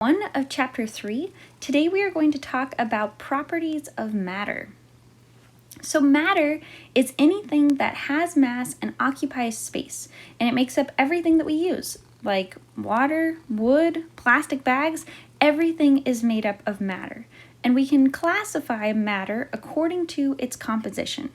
1 of chapter 3. Today we are going to talk about properties of matter. So matter is anything that has mass and occupies space, and it makes up everything that we use, like water, wood, plastic bags. Everything is made up of matter, and we can classify matter according to its composition.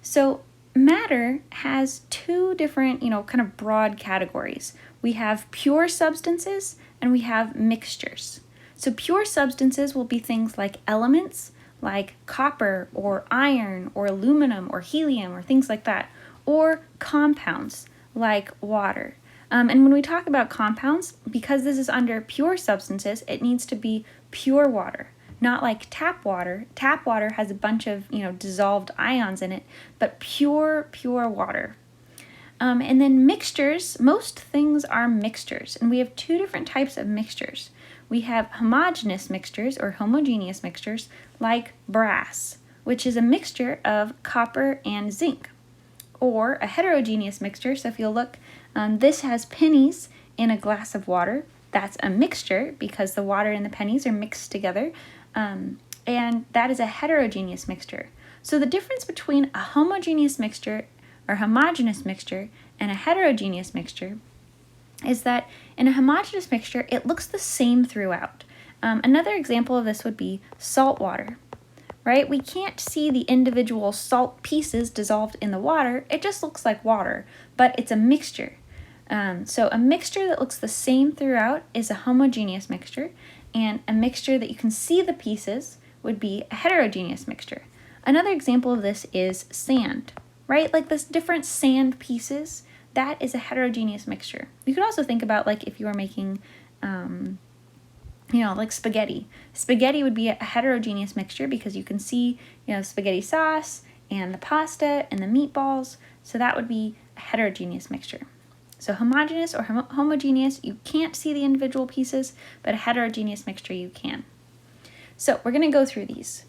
So matter has two different, kind of broad categories. We have pure substances and we have mixtures. So pure substances will be things like elements, like copper or iron or aluminum or helium or things like that, or compounds like water. And when we talk about compounds, because this is under pure substances, it needs to be pure water, not like tap water. Tap water has a bunch of, dissolved ions in it, but pure water. And then mixtures, most things are mixtures, and we have two different types of mixtures. We have homogeneous mixtures or homogeneous mixtures like brass, which is a mixture of copper and zinc, or a heterogeneous mixture. So if you'll look, this has pennies in a glass of water. That's a mixture because the water and the pennies are mixed together, and that is a heterogeneous mixture. So the difference between a homogeneous mixture or homogeneous mixture and a heterogeneous mixture is that in a homogeneous mixture, it looks the same throughout. Another example of this would be salt water, right? We can't see the individual salt pieces dissolved in the water. It just looks like water, but it's a mixture. So a mixture that looks the same throughout is a homogeneous mixture, and a mixture that you can see the pieces would be a heterogeneous mixture. Another example of this is sand, right? Like this different sand pieces, that is a heterogeneous mixture. You could also think about like if you were making, like spaghetti. Spaghetti would be a heterogeneous mixture because you can see, spaghetti sauce and the pasta and the meatballs. So that would be a heterogeneous mixture. So homogeneous or homogeneous, you can't see the individual pieces, but a heterogeneous mixture you can. So we're going to go through these.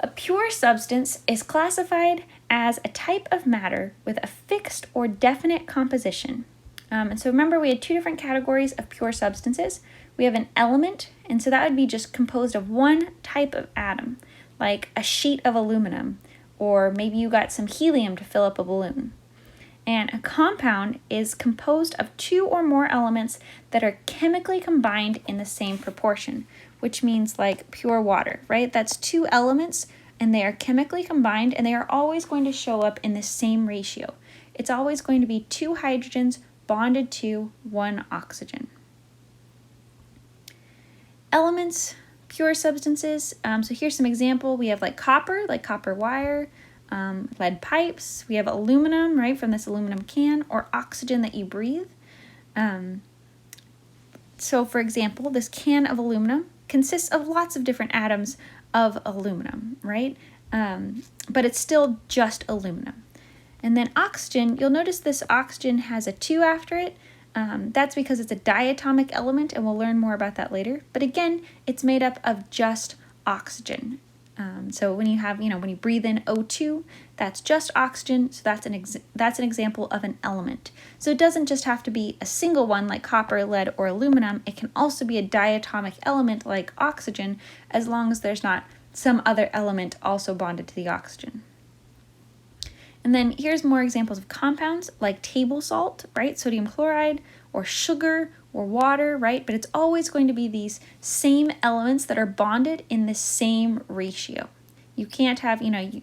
A pure substance is classified as a type of matter with a fixed or definite composition. And so remember, we had two different categories of pure substances. We have an element, and so that would be just composed of one type of atom, like a sheet of aluminum, or maybe you got some helium to fill up a balloon. And a compound is composed of two or more elements that are chemically combined in the same proportion, which means like pure water, right? That's two elements and they are chemically combined and they are always going to show up in the same ratio. It's always going to be two hydrogens bonded to one oxygen. Elements, pure substances. So here's some example. We have like copper wire, lead pipes. We have aluminum, right, from this aluminum can, or oxygen that you breathe. So for example, this can of aluminum consists of lots of different atoms of aluminum, right? But it's still just aluminum. And then oxygen, you'll notice this oxygen has a 2 after it. That's because it's a diatomic element, and we'll learn more about that later. But again, it's made up of just oxygen. So when you have, when you breathe in O2, that's just oxygen. So that's an example of an element. So it doesn't just have to be a single one like copper, lead, or aluminum. It can also be a diatomic element like oxygen, as long as there's not some other element also bonded to the oxygen. And then here's more examples of compounds like table salt, right? Sodium chloride, or sugar, or water, right? But it's always going to be these same elements that are bonded in the same ratio. You can't have, you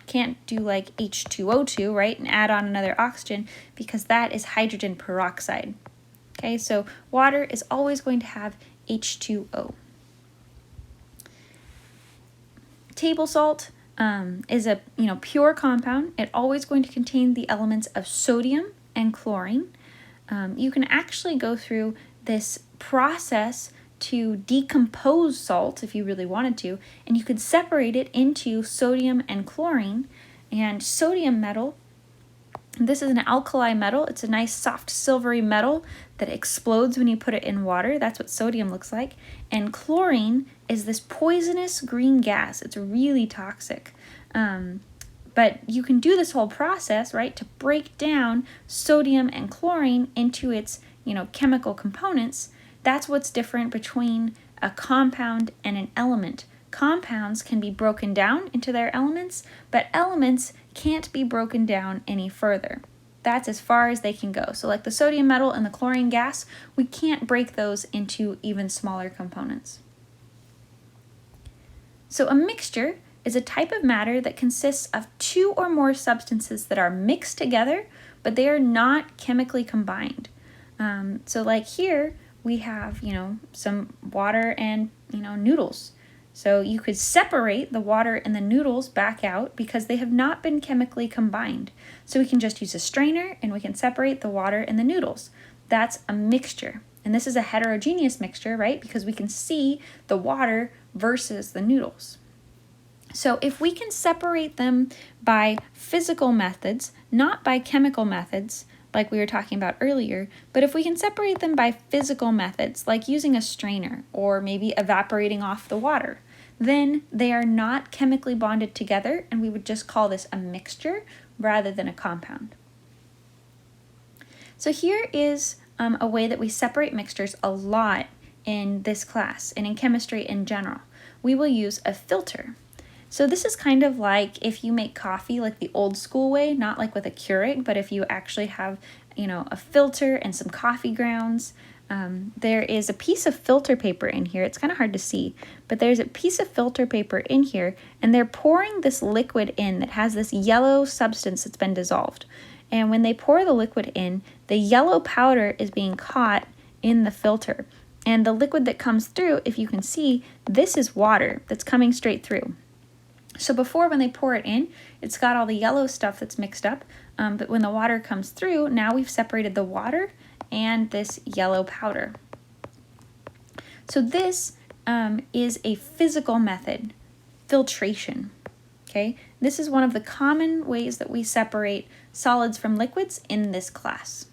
can't do like H2O2, right, and add on another oxygen because that is hydrogen peroxide. Okay, so water is always going to have H2O. Table salt is a pure compound. It's always going to contain the elements of sodium and chlorine. You can actually go through this process to decompose salt if you really wanted to, and you could separate it into sodium and chlorine. And sodium metal, this is an alkali metal. It's a nice soft silvery metal that explodes when you put it in water. That's what sodium looks like. And chlorine is this poisonous green gas. It's really toxic. But you can do this whole process, right, to break down sodium and chlorine into its, chemical components. That's what's different between a compound and an element. Compounds can be broken down into their elements, but elements can't be broken down any further. That's as far as they can go. So like the sodium metal and the chlorine gas, we can't break those into even smaller components. So a mixture is a type of matter that consists of two or more substances that are mixed together, but they are not chemically combined. So like here, we have, some water and, noodles. So you could separate the water and the noodles back out because they have not been chemically combined. So we can just use a strainer and we can separate the water and the noodles. That's a mixture. And this is a heterogeneous mixture, right? Because we can see the water versus the noodles. So if we can separate them by physical methods, not by chemical methods, like we were talking about earlier, but if we can separate them by physical methods, like using a strainer or maybe evaporating off the water, then they are not chemically bonded together, and we would just call this a mixture rather than a compound. So here is a way that we separate mixtures a lot in this class and in chemistry in general. We will use a filter. So this is kind of like if you make coffee like the old school way, not like with a Keurig, but if you actually have, a filter and some coffee grounds. There is a piece of filter paper in here. It's kind of hard to see, but there's a piece of filter paper in here, and they're pouring this liquid in that has this yellow substance that's been dissolved. And when they pour the liquid in, the yellow powder is being caught in the filter. And the liquid that comes through, if you can see, this is water that's coming straight through. So before, when they pour it in, it's got all the yellow stuff that's mixed up, but when the water comes through, now we've separated the water and this yellow powder. So this is a physical method, filtration, okay? This is one of the common ways that we separate solids from liquids in this class.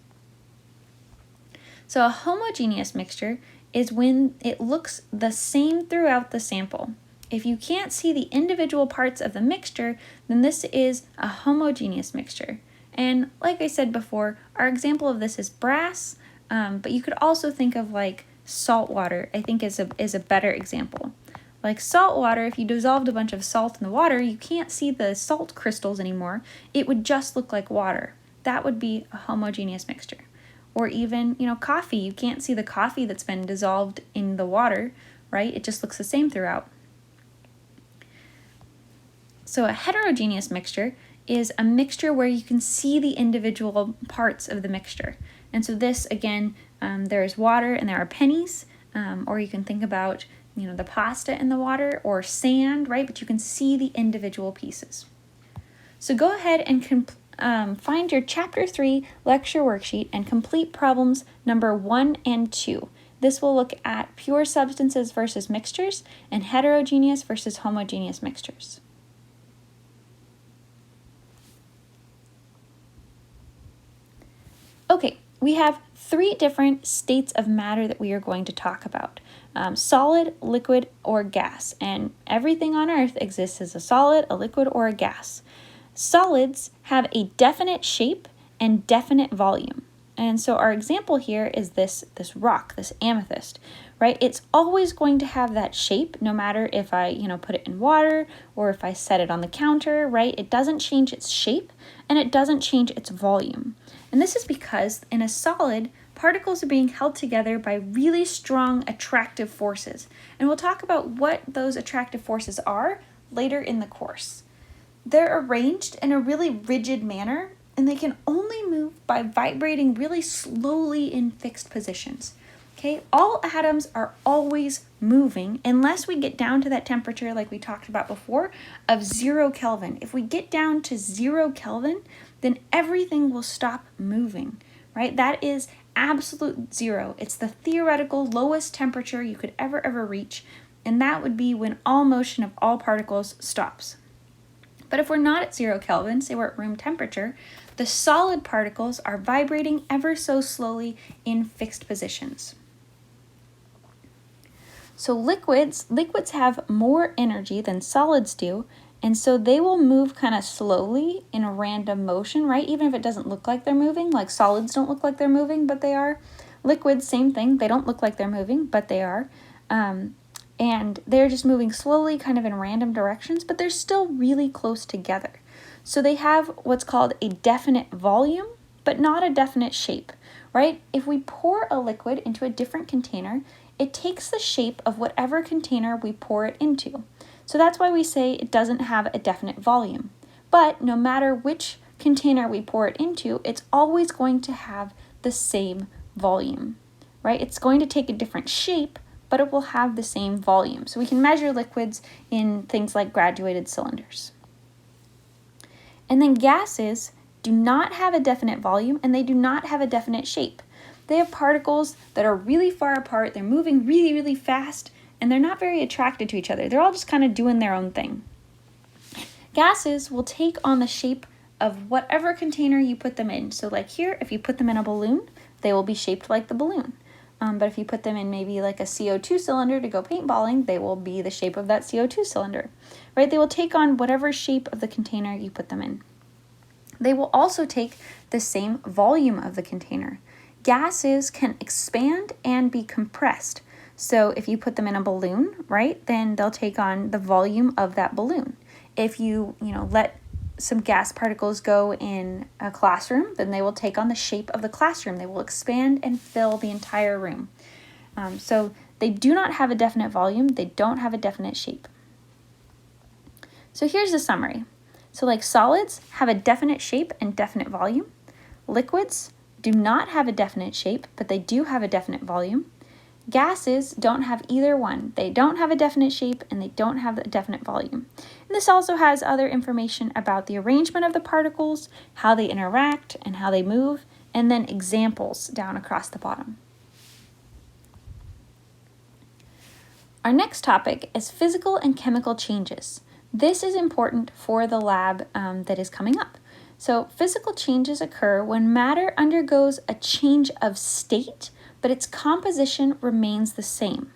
So a homogeneous mixture is when it looks the same throughout the sample. If you can't see the individual parts of the mixture, then this is a homogeneous mixture. And like I said before, our example of this is brass, but you could also think of like salt water, I think is a better example. Like salt water, if you dissolved a bunch of salt in the water, you can't see the salt crystals anymore. It would just look like water. That would be a homogeneous mixture. Or even, coffee. You can't see the coffee that's been dissolved in the water, right? It just looks the same throughout. So a heterogeneous mixture is a mixture where you can see the individual parts of the mixture. And so this, again, there is water and there are pennies, or you can think about, the pasta in the water or sand, right? But you can see the individual pieces. So go ahead and find your Chapter 3 lecture worksheet and complete problems number 1 and 2. This will look at pure substances versus mixtures and heterogeneous versus homogeneous mixtures. Okay, we have 3 different states of matter that we are going to talk about. Solid, liquid, or gas. And everything on Earth exists as a solid, a liquid, or a gas. Solids have a definite shape and definite volume. And so our example here is this rock, this amethyst, right? It's always going to have that shape no matter if I, put it in water or if I set it on the counter, right? It doesn't change its shape and it doesn't change its volume. And this is because in a solid, particles are being held together by really strong attractive forces. And we'll talk about what those attractive forces are later in the course. They're arranged in a really rigid manner, and they can only move by vibrating really slowly in fixed positions. Okay, all atoms are always moving unless we get down to that temperature like we talked about before of 0 Kelvin. If we get down to 0 Kelvin, then everything will stop moving, right? That is absolute zero. It's the theoretical lowest temperature you could ever reach, and that would be when all motion of all particles stops. But if we're not at 0 Kelvin, say we're at room temperature, the solid particles are vibrating ever so slowly in fixed positions. So liquids have more energy than solids do, and so they will move kind of slowly in a random motion, right? Even if it doesn't look like they're moving, like solids don't look like they're moving, but they are. Liquids, same thing. They don't look like they're moving, but they are. And they're just moving slowly, kind of in random directions, but they're still really close together. So they have what's called a definite volume, but not a definite shape, right? If we pour a liquid into a different container, it takes the shape of whatever container we pour it into. So that's why we say it doesn't have a definite volume. But no matter which container we pour it into, it's always going to have the same volume, right? It's going to take a different shape, but it will have the same volume. So we can measure liquids in things like graduated cylinders. And then gases do not have a definite volume and they do not have a definite shape. They have particles that are really far apart, they're moving really, really fast, and they're not very attracted to each other. They're all just kind of doing their own thing. Gases will take on the shape of whatever container you put them in. So like here, if you put them in a balloon, they will be shaped like the balloon. But if you put them in maybe like a CO2 cylinder to go paintballing, they will be the shape of that CO2 cylinder, right? They will take on whatever shape of the container you put them in. They will also take the same volume of the container. Gases can expand and be compressed. So if you put them in a balloon, right, then they'll take on the volume of that balloon. If you let some gas particles go in a classroom, then they will take on the shape of the classroom. They will expand and fill the entire room. So they do not have a definite volume. They don't have a definite shape. So here's the summary. So like solids have a definite shape and definite volume. Liquids do not have a definite shape, but they do have a definite volume. Gases don't have either one. They don't have a definite shape and they don't have a definite volume. And this also has other information about the arrangement of the particles, how they interact and how they move, and then examples down across the bottom. Our next topic is physical and chemical changes. This is important for the lab that is coming up. So physical changes occur when matter undergoes a change of state, but its composition remains the same.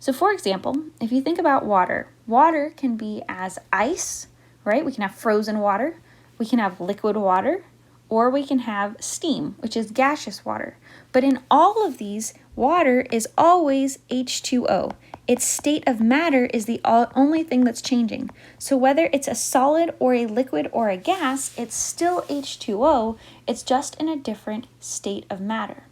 So for example, if you think about water, water can be as ice, right? We can have frozen water, we can have liquid water, or we can have steam, which is gaseous water. But in all of these, water is always H2O. Its state of matter is the only thing that's changing. So whether it's a solid or a liquid or a gas, it's still H2O. It's just in a different state of matter.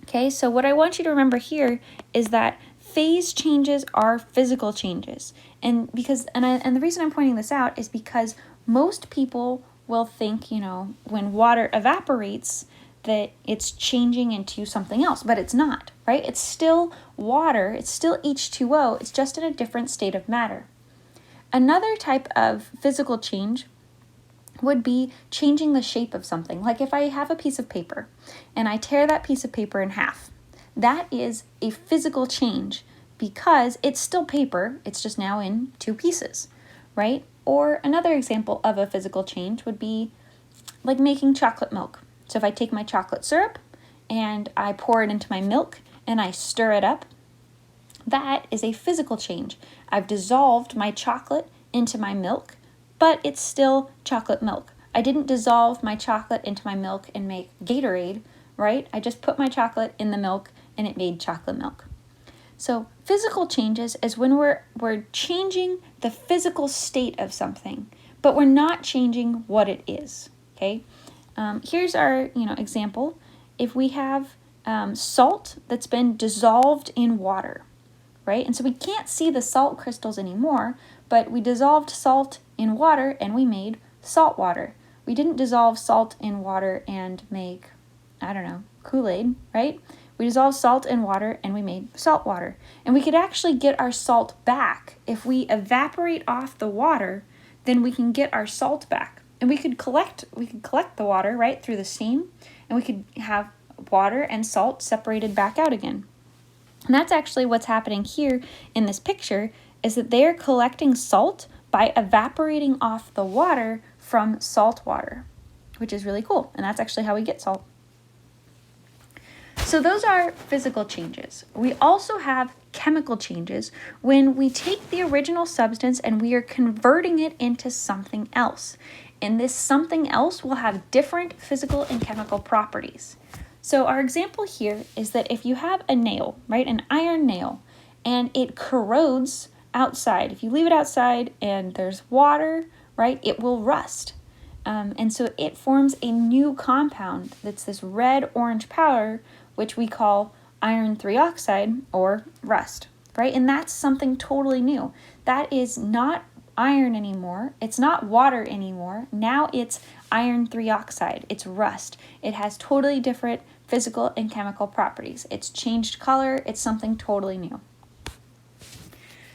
Okay, so what I want you to remember here is that phase changes are physical changes. And the reason I'm pointing this out is because most people will think, when water evaporates, that it's changing into something else, but it's not, right? It's still water, it's still H2O, it's just in a different state of matter. Another type of physical change would be changing the shape of something. Like if I have a piece of paper and I tear that piece of paper in half, that is a physical change because it's still paper, it's just now in two pieces, right? Or another example of a physical change would be like making chocolate milk. So if I take my chocolate syrup and I pour it into my milk and I stir it up, that is a physical change. I've dissolved my chocolate into my milk, but it's still chocolate milk. I didn't dissolve my chocolate into my milk and make Gatorade, right? I just put my chocolate in the milk and it made chocolate milk. So physical changes is when we're changing the physical state of something, but we're not changing what it is, okay? Here's our example. If we have salt that's been dissolved in water, right? And so we can't see the salt crystals anymore, but we dissolved salt in water and we made salt water. We didn't dissolve salt in water and make, Kool-Aid, right? We dissolved salt in water and we made salt water. And we could actually get our salt back. If we evaporate off the water, then we can get our salt back. And we could collect the water, right, through the steam, and we could have water and salt separated back out again. And that's actually what's happening here in this picture, is that they're collecting salt by evaporating off the water from salt water, which is really cool. And that's actually how we get salt. So those are physical changes. We also have chemical changes when we take the original substance and we are converting it into something else. And this something else will have different physical and chemical properties. So our example here is that if you have a nail, right, an iron nail, and it corrodes outside, if you leave it outside and there's water, right, it will rust. And so it forms a new compound that's this red-orange powder, which we call iron 3 oxide or rust, right? And that's something totally new. That is not iron anymore. It's not water anymore. Now it's iron 3 oxide. It's rust. It has totally different physical and chemical properties. It's changed color. It's something totally new.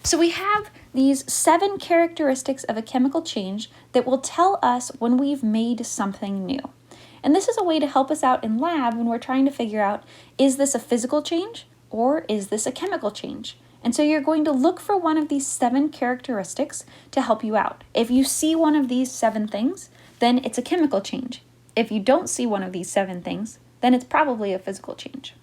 So we have these 7 characteristics of a chemical change that will tell us when we've made something new. And this is a way to help us out in lab when we're trying to figure out, is this a physical change or is this a chemical change? And so you're going to look for one of these 7 characteristics to help you out. If you see one of these 7 things, then it's a chemical change. If you don't see one of these 7 things, then it's probably a physical change.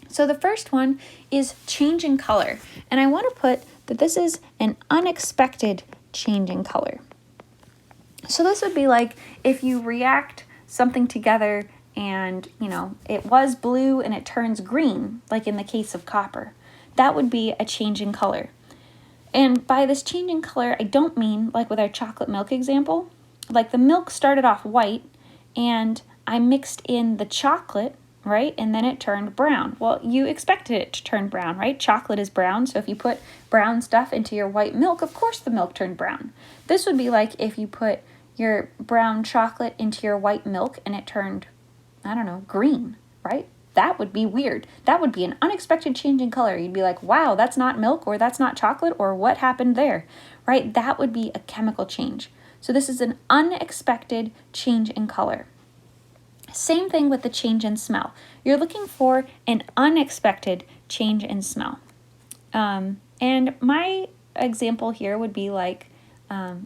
So the first one is change in color. And I want to put that this is an unexpected change in color. So this would be like if you react something together and, it was blue and it turns green, like in the case of copper. That would be a change in color. And by this change in color, I don't mean like with our chocolate milk example, like the milk started off white and I mixed in the chocolate, right? And then it turned brown. Well, you expected it to turn brown, right? Chocolate is brown, so if you put brown stuff into your white milk, of course the milk turned brown. This would be like if you put your brown chocolate into your white milk and it turned, green, right? That would be weird. That would be an unexpected change in color. You'd be like, wow, that's not milk or that's not chocolate or what happened there, right? That would be a chemical change. So this is an unexpected change in color. Same thing with the change in smell. You're looking for an unexpected change in smell. And my example here would be like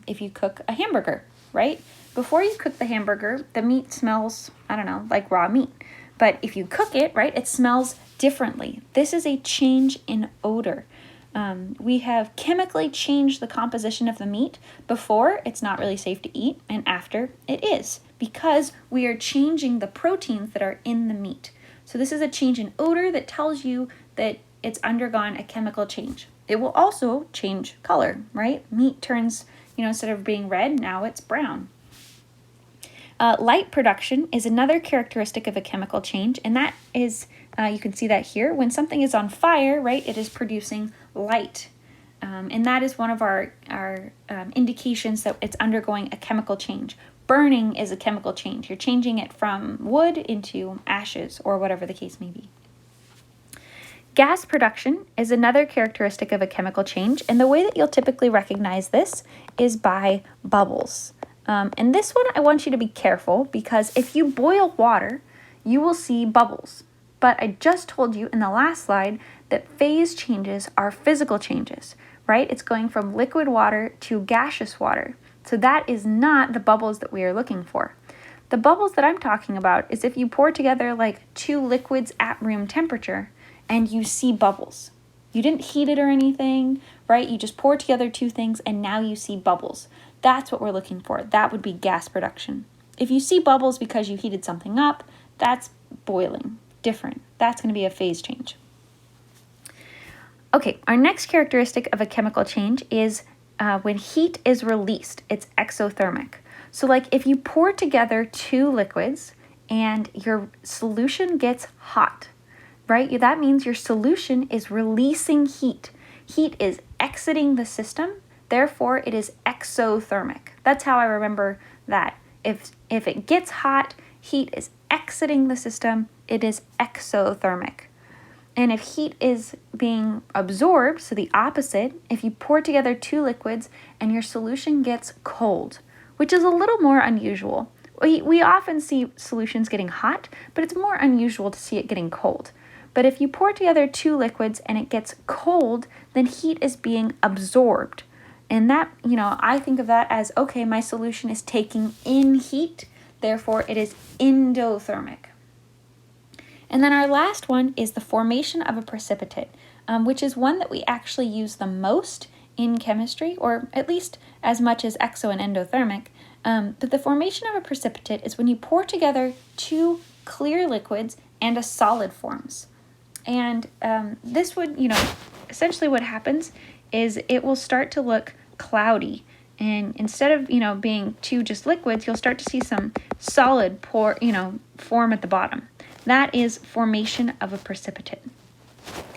if you cook a hamburger, right? Before you cook the hamburger, the meat smells, like raw meat. But if you cook it, right, it smells differently. This is a change in odor. We have chemically changed the composition of the meat. Before, it's not really safe to eat, and after, it is, because we are changing the proteins that are in the meat. So this is a change in odor that tells you that it's undergone a chemical change. It will also change color, right? Meat turns, instead of being red, now it's brown. Light production is another characteristic of a chemical change, and that is, you can see that here. When something is on fire, right, it is producing light. And that is one of our indications that it's undergoing a chemical change. Burning is a chemical change. You're changing it from wood into ashes or whatever the case may be. Gas production is another characteristic of a chemical change, and the way that you'll typically recognize this is by bubbles. And this one, I want you to be careful because if you boil water, you will see bubbles. But I just told you in the last slide that phase changes are physical changes, right? It's going from liquid water to gaseous water. So that is not the bubbles that we are looking for. The bubbles that I'm talking about is if you pour together like 2 liquids at room temperature and you see bubbles. You didn't heat it or anything, right? You just pour together 2 things and now you see bubbles. That's what we're looking for. That would be gas production. If you see bubbles because you heated something up, that's boiling. Different. That's going to be a phase change. Okay, our next characteristic of a chemical change is when heat is released. It's exothermic. So like if you pour together 2 liquids and your solution gets hot, right? That means your solution is releasing heat. Heat is exiting the system. Therefore, it is exothermic. That's how I remember that. If it gets hot, heat is exiting the system, it is exothermic. And if heat is being absorbed, so the opposite, if you pour together 2 liquids and your solution gets cold, which is a little more unusual. We often see solutions getting hot, but it's more unusual to see it getting cold. But if you pour together 2 liquids and it gets cold, then heat is being absorbed. And that, I think of that as, okay, my solution is taking in heat, therefore it is endothermic. And then our last one is the formation of a precipitate, which is one that we actually use the most in chemistry, or at least as much as exo and endothermic. But the formation of a precipitate is when you pour together 2 clear liquids and a solid forms. And this would, essentially what happens is it will start to look cloudy. And instead of, being two just liquids, you'll start to see some solid form at the bottom. That is formation of a precipitate.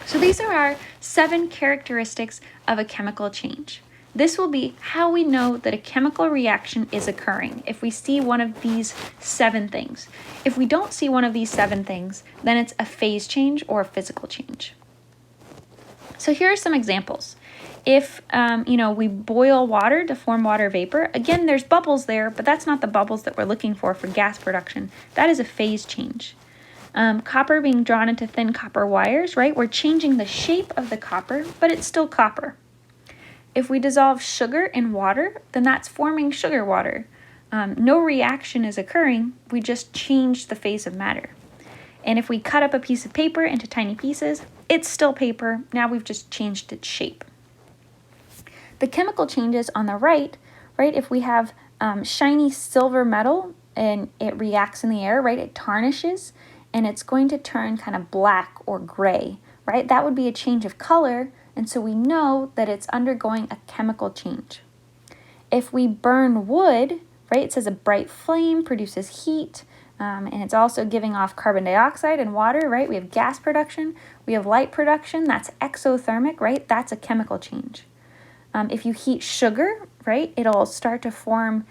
So these are our 7 characteristics of a chemical change. This will be how we know that a chemical reaction is occurring if we see one of these 7 things. If we don't see one of these 7 things, then it's a phase change or a physical change. So here are some examples. If, we boil water to form water vapor, again, there's bubbles there, but that's not the bubbles that we're looking for gas production. That is a phase change. Copper being drawn into thin copper wires, right? We're changing the shape of the copper, but it's still copper. If we dissolve sugar in water, then that's forming sugar water. No reaction is occurring, we just changed the phase of matter. And if we cut up a piece of paper into tiny pieces, it's still paper, now we've just changed its shape. The chemical changes on the right, if we have shiny silver metal and it reacts in the air, right, it tarnishes and it's going to turn kind of black or gray, right? That would be a change of color, and so we know that it's undergoing a chemical change. If we burn wood, right, it says a bright flame produces heat, and it's also giving off carbon dioxide and water, right? We have gas production, we have light production, that's exothermic, right? That's a chemical change. If you heat sugar, right, it'll start to form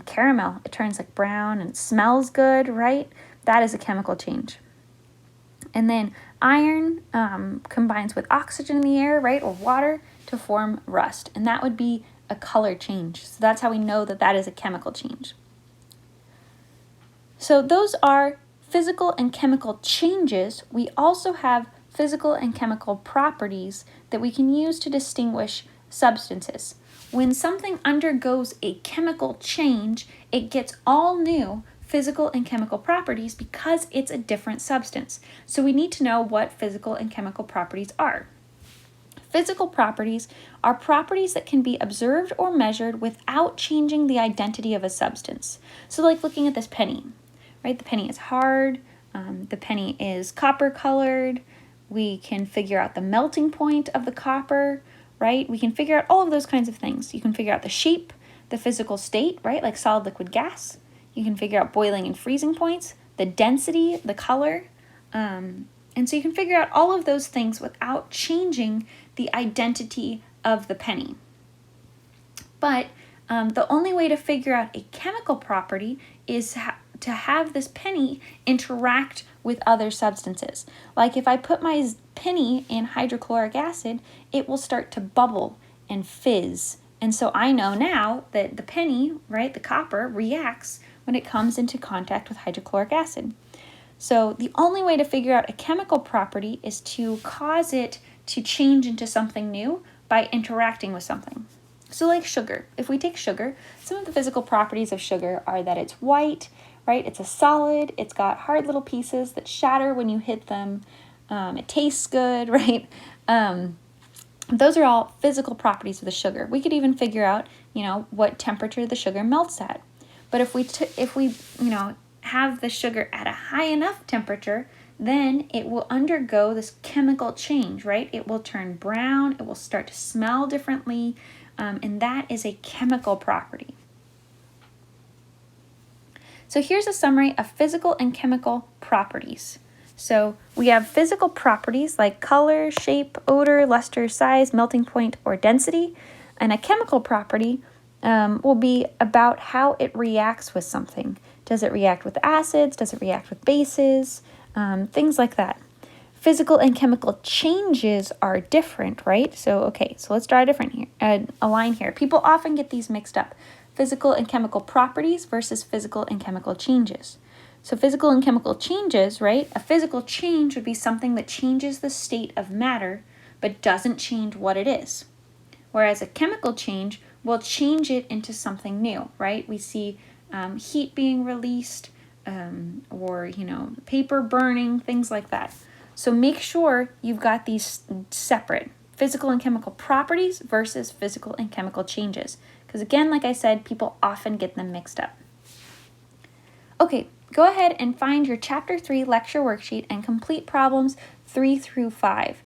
caramel. It turns like brown and it smells good, right? That is a chemical change. And then iron combines with oxygen in the air, right, or water to form rust. And that would be a color change. So that's how we know that that is a chemical change. So those are physical and chemical changes. We also have physical and chemical properties that we can use to distinguish substances. When something undergoes a chemical change, it gets all new physical and chemical properties because it's a different substance. So we need to know what physical and chemical properties are. Physical properties are properties that can be observed or measured without changing the identity of a substance. So like looking at this penny, right? The penny is hard, the penny is copper colored, we can figure out the melting point of the copper, right? We can figure out all of those kinds of things. You can figure out the shape, the physical state, right? Like solid, liquid, gas. You can figure out boiling and freezing points, the density, the color. And so you can figure out all of those things without changing the identity of the penny. But the only way to figure out a chemical property is to have this penny interact with other substances. Like if I put my penny in hydrochloric acid, it will start to bubble and fizz. And so I know now that the penny, right, the copper, reacts when it comes into contact with hydrochloric acid. So the only way to figure out a chemical property is to cause it to change into something new by interacting with something. So like sugar, if we take sugar, some of the physical properties of sugar are that it's white, right? It's a solid, it's got hard little pieces that shatter when you hit them. It tastes good, right? Those are all physical properties of the sugar. We could even figure out, what temperature the sugar melts at. But if we have the sugar at a high enough temperature, then it will undergo this chemical change, right? It will turn brown, it will start to smell differently, and that is a chemical property. So here's a summary of physical and chemical properties. So we have physical properties like color, shape, odor, luster, size, melting point, or density. And a chemical property will be about how it reacts with something. Does it react with acids? Does it react with bases? Things like that. Physical and chemical changes are different, right? So let's draw a line here. People often get these mixed up. Physical and chemical properties versus physical and chemical changes. So physical and chemical changes, right? A physical change would be something that changes the state of matter, but doesn't change what it is. Whereas a chemical change will change it into something new, right? We see heat being released, or, paper burning, things like that. So make sure you've got these separate, physical and chemical properties versus physical and chemical changes. Because again, like I said, people often get them mixed up. Okay, go ahead and find your Chapter 3 lecture worksheet and complete problems 3 through 5.